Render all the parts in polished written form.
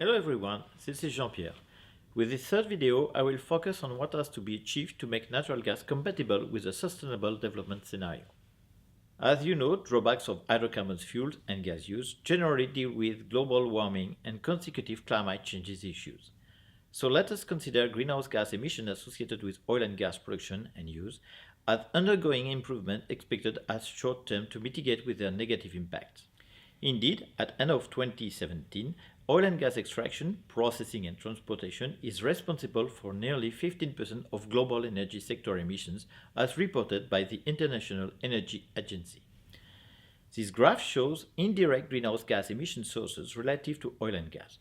Hello everyone, this is Jean-Pierre. With this third video, I will focus on what has to be achieved to make natural gas compatible with a sustainable development scenario. As you know, drawbacks of hydrocarbons fuels and gas use generally deal with global warming and consecutive climate changes issues. So let us consider greenhouse gas emissions associated with oil and gas production and use as undergoing improvement expected as short-term to mitigate with their negative impacts. Indeed, at end of 2017, oil and gas extraction, processing and transportation is responsible for nearly 15% of global energy sector emissions as reported by the International Energy Agency. This graph shows indirect greenhouse gas emission sources relative to oil and gas.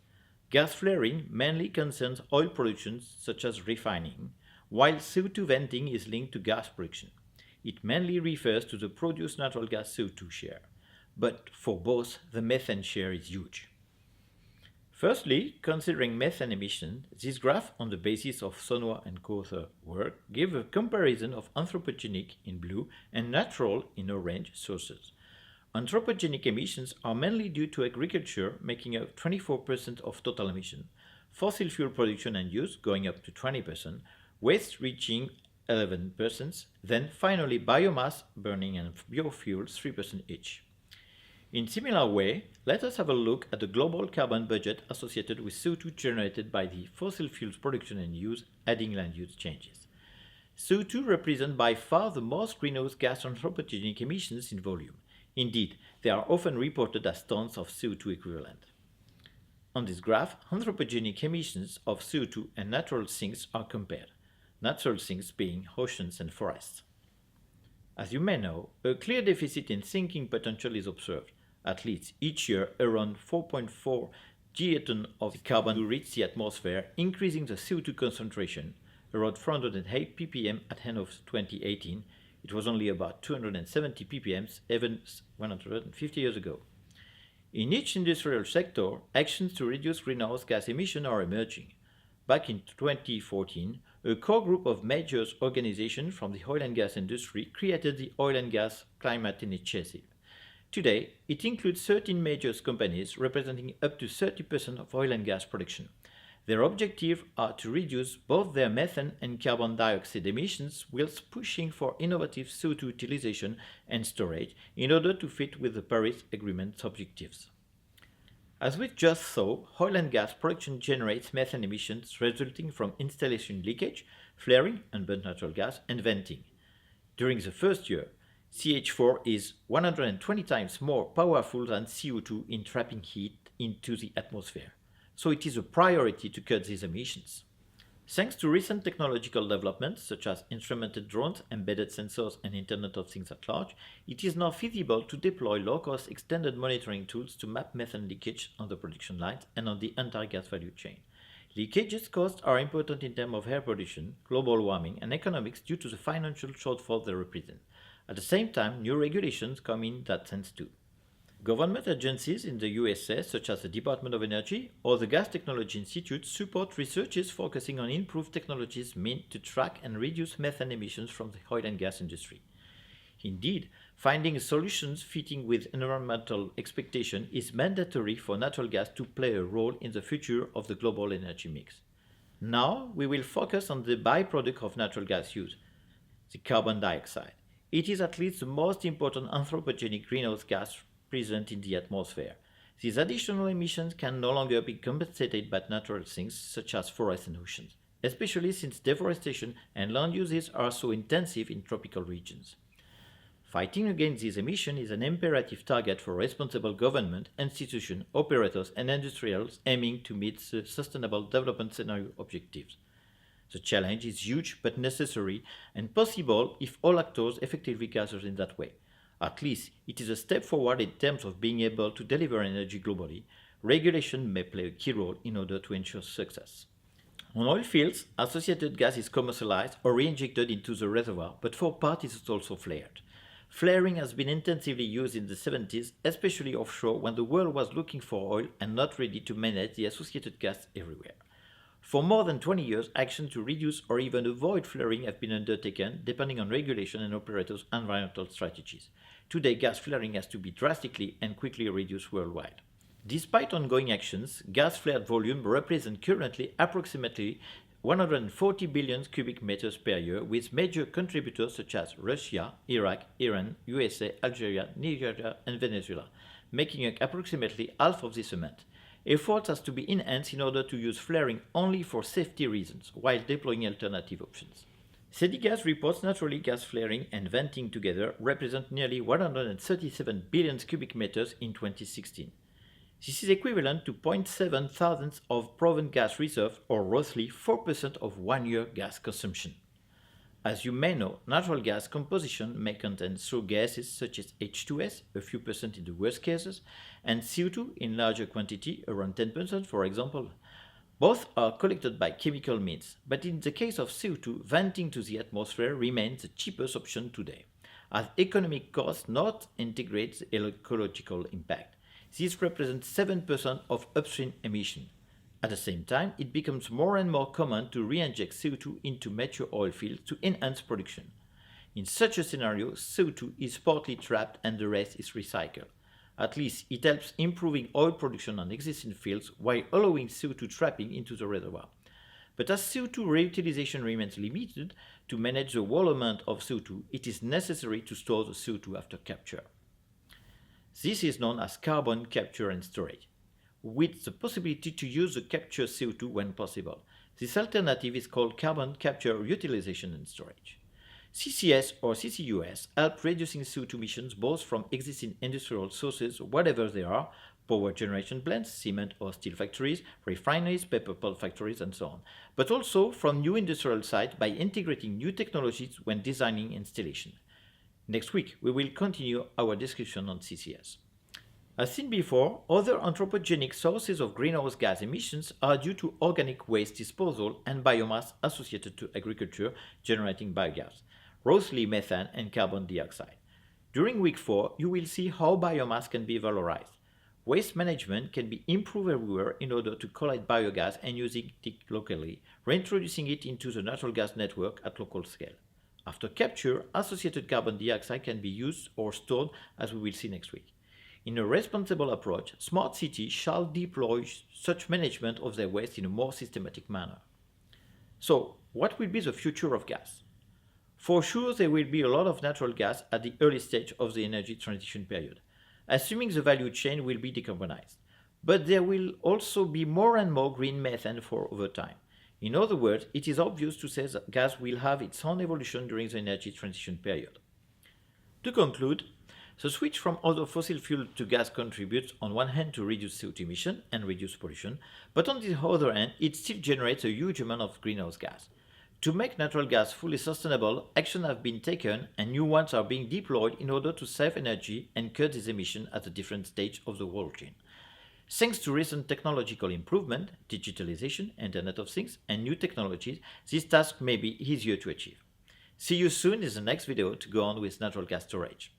Gas flaring mainly concerns oil production such as refining, while CO2 venting is linked to gas production. It mainly refers to the produced natural gas CO2 share. But for both, the methane share is huge. Firstly, considering methane emission, this graph on the basis of Sonwa and co-author work gives a comparison of anthropogenic in blue and natural in orange sources. Anthropogenic emissions are mainly due to agriculture, making up 24% of total emission, fossil fuel production and use going up to 20%, waste reaching 11%, then finally biomass burning and biofuels 3% each. In similar way, let us have a look at the global carbon budget associated with CO2 generated by the fossil fuels production and use, adding land use changes. CO2 represents by far the most greenhouse gas anthropogenic emissions in volume. Indeed, they are often reported as tons of CO2 equivalent. On this graph, anthropogenic emissions of CO2 and natural sinks are compared, natural sinks being oceans and forests. As you may know, a clear deficit in sinking potential is observed. At least each year, around 4.4 gigatons of carbon to reach the atmosphere, increasing the CO2 concentration. Around 408 ppm at end of 2018, it was only about 270 ppm even 150 years ago. In each industrial sector, actions to reduce greenhouse gas emissions are emerging. Back in 2014, a core group of major organizations from the oil and gas industry created the Oil and Gas Climate Initiative. Today, it includes 13 major companies representing up to 30% of oil and gas production. Their objectives are to reduce both their methane and carbon dioxide emissions whilst pushing for innovative CO2 utilization and storage in order to fit with the Paris Agreement's objectives. As we just saw, oil and gas production generates methane emissions resulting from installation leakage, flaring, unburned natural gas, and venting. During the first year, CH4 is 120 times more powerful than CO2 in trapping heat into the atmosphere, so it is a priority to cut these emissions. Thanks to recent technological developments such as instrumented drones, embedded sensors, and Internet of Things at large, it is now feasible to deploy low-cost extended monitoring tools to map methane leakage on the production lines and on the entire gas value chain. Leakages costs are important in terms of air pollution, global warming, and economics due to the financial shortfall they represent. At the same time, new regulations come in that sense too. Government agencies in the USA, such as the Department of Energy or the Gas Technology Institute, support researches focusing on improved technologies meant to track and reduce methane emissions from the oil and gas industry. Indeed, finding solutions fitting with environmental expectations is mandatory for natural gas to play a role in the future of the global energy mix. Now, we will focus on the byproduct of natural gas use, the carbon dioxide. It is at least the most important anthropogenic greenhouse gas present in the atmosphere. These additional emissions can no longer be compensated by natural sinks such as forests and oceans, especially since deforestation and land uses are so intensive in tropical regions. Fighting against these emissions is an imperative target for responsible government, institutions, operators, and industrials aiming to meet the Sustainable Development Scenario objectives. The challenge is huge but necessary and possible if all actors effectively gather in that way. At least it is a step forward in terms of being able to deliver energy globally. Regulation may play a key role in order to ensure success. On oil fields, associated gas is commercialized or reinjected into the reservoir, but for part it is also flared. Flaring has been intensively used in the 70s, especially offshore when the world was looking for oil and not ready to manage the associated gas everywhere. For more than 20 years, actions to reduce or even avoid flaring have been undertaken, depending on regulation and operators' environmental strategies. Today, gas flaring has to be drastically and quickly reduced worldwide. Despite ongoing actions, gas flared volume represents currently approximately 140 billion cubic meters per year, with major contributors such as Russia, Iraq, Iran, USA, Algeria, Nigeria, and Venezuela, making up approximately half of this amount. Efforts has to be enhanced in order to use flaring only for safety reasons, while deploying alternative options. CEDIGAS reports naturally gas flaring and venting together represent nearly 137 billion cubic meters in 2016. This is equivalent to 0.7 thousandths of proven gas reserve, or roughly 4% of 1 year gas consumption. As you may know, natural gas composition may contain slow gases such as H2S, a few percent in the worst cases, and CO2 in larger quantity, around 10% for example. Both are collected by chemical means, but in the case of CO2, venting to the atmosphere remains the cheapest option today, as economic costs not integrate the ecological impact. This represents 7% of upstream emission. At the same time, it becomes more and more common to re-inject CO2 into mature oil fields to enhance production. In such a scenario, CO2 is partly trapped and the rest is recycled. At least it helps improving oil production on existing fields while allowing CO2 trapping into the reservoir. But as CO2 reutilization remains limited, to manage the whole amount of CO2, it is necessary to store the CO2 after capture. This is known as carbon capture and storage, with the possibility to use the captured CO2 when possible. This alternative is called carbon capture utilization and storage. CCS or CCUS help reducing CO2 emissions both from existing industrial sources, whatever they are, power generation plants, cement or steel factories, refineries, paper pulp factories, and so on, but also from new industrial sites by integrating new technologies when designing installation. Next week, we will continue our discussion on CCS. As seen before, other anthropogenic sources of greenhouse gas emissions are due to organic waste disposal and biomass associated to agriculture generating biogas, mostly methane and carbon dioxide. During week 4, you will see how biomass can be valorized. Waste management can be improved everywhere in order to collect biogas and using it locally, reintroducing it into the natural gas network at local scale. After capture, associated carbon dioxide can be used or stored, as we will see next week. In a responsible approach, smart cities shall deploy such management of their waste in a more systematic manner. So, what will be the future of gas? For sure, there will be a lot of natural gas at the early stage of the energy transition period, assuming the value chain will be decarbonized. But there will also be more and more green methane for over time. In other words, it is obvious to say that gas will have its own evolution during the energy transition period. To conclude, the switch from other fossil fuels to gas contributes on one hand to reduce CO2 emission and reduce pollution, but on the other hand, it still generates a huge amount of greenhouse gas. To make natural gas fully sustainable, actions have been taken and new ones are being deployed in order to save energy and cut these emissions at a different stage of the world chain. Thanks to recent technological improvement, digitalization, Internet of Things, and new technologies, this task may be easier to achieve. See you soon in the next video to go on with natural gas storage.